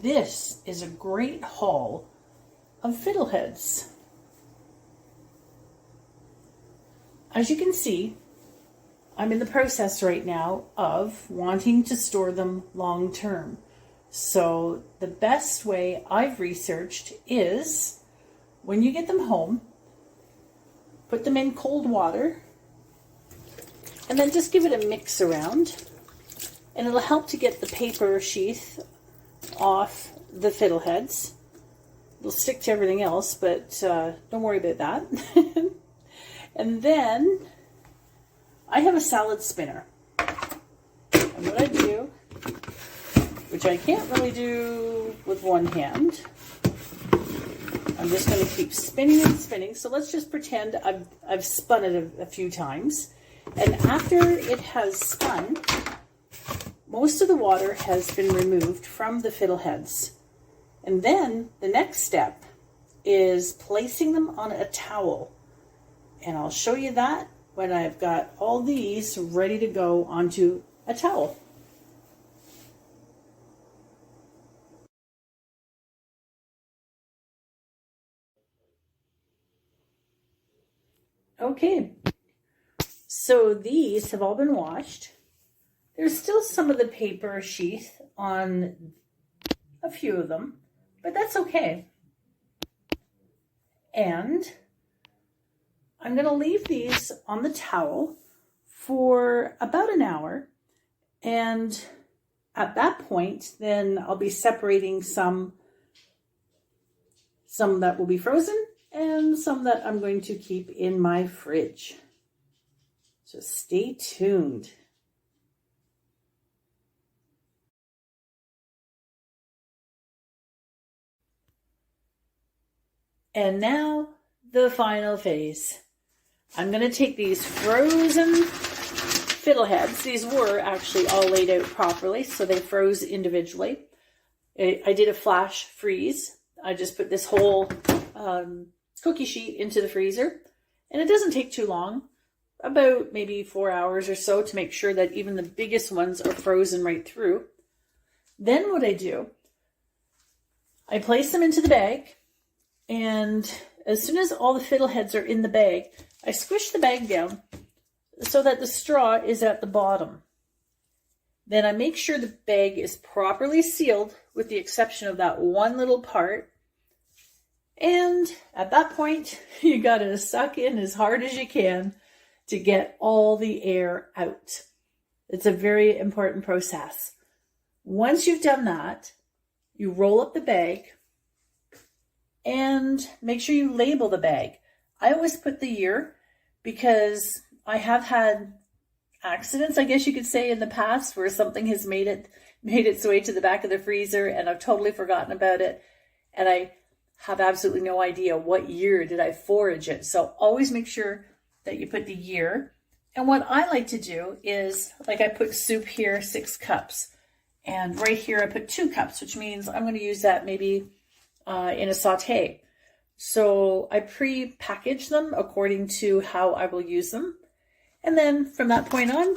this is a great haul of fiddleheads. As you can see, I'm in the process right now of wanting to store them long term. So the best way I've researched is when you get them home, put them in cold water and then just give it a mix around, and it'll help to get the paper sheath off the fiddleheads. It'll stick to everything else, but don't worry about that. And then I have a salad spinner. And what I do, which I can't really do with one hand, I'm just going to keep spinning and spinning. So let's just pretend I've spun it a few times. And after it has spun, most of the water has been removed from the fiddleheads. And then the next step is placing them on a towel. And I'll show you that when I've got all these ready to go onto a towel. Okay, so these have all been washed. There's still some of the paper sheath on a few of them, but that's okay. And I'm going to leave these on the towel for about an hour. And at that point, then I'll be separating some that will be frozen and some that I'm going to keep in my fridge. So stay tuned. And now the final phase. I'm going to take these frozen fiddleheads. These were actually all laid out properly, so they froze individually. I did a flash freeze. I just put this whole cookie sheet into the freezer, and it doesn't take too long, about maybe 4 hours or so, to make sure that even the biggest ones are frozen right through. Then what I do, I place them into the bag, and as soon as all the fiddleheads are in the bag, I squish the bag down so that the straw is at the bottom. Then I make sure the bag is properly sealed with the exception of that one little part. And at that point, you gotta suck in as hard as you can to get all the air out. It's a very important process. Once you've done that, you roll up the bag and make sure you label the bag. I always put the year because I have had accidents, I guess you could say, in the past where something has made its way to the back of the freezer and I've totally forgotten about it, and I have absolutely no idea what year did I forage it. So always make sure that you put the year. And what I like to do is, like, I put soup here, 6 cups, and right here I put 2 cups, which means I'm going to use that maybe in a saute. So I pre-package them according to how I will use them. And then from that point on,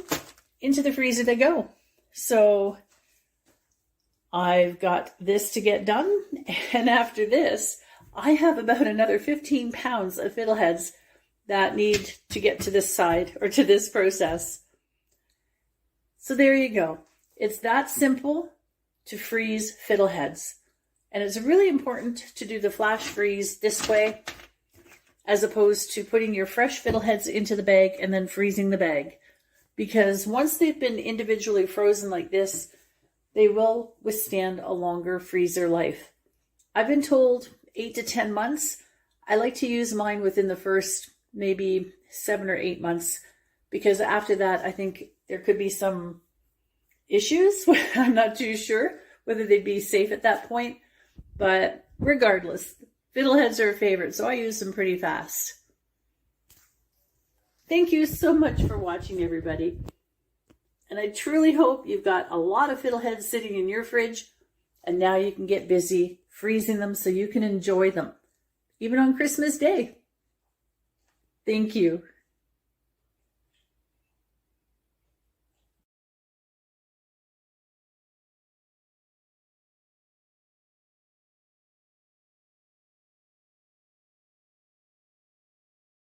into the freezer they go. So I've got this to get done. And after this, I have about another 15 pounds of fiddleheads that need to get to this side or to this process. So there you go. It's that simple to freeze fiddleheads. And it's really important to do the flash freeze this way, as opposed to putting your fresh fiddleheads into the bag and then freezing the bag. Because once they've been individually frozen like this, they will withstand a longer freezer life. I've been told 8 to 10 months. I like to use mine within the first maybe 7 or 8 months, because after that, I think there could be some issues. I'm not too sure whether they'd be safe at that point. But regardless, fiddleheads are a favorite, so I use them pretty fast. Thank you so much for watching, everybody. And I truly hope you've got a lot of fiddleheads sitting in your fridge, and now you can get busy freezing them so you can enjoy them, even on Christmas Day. Thank you.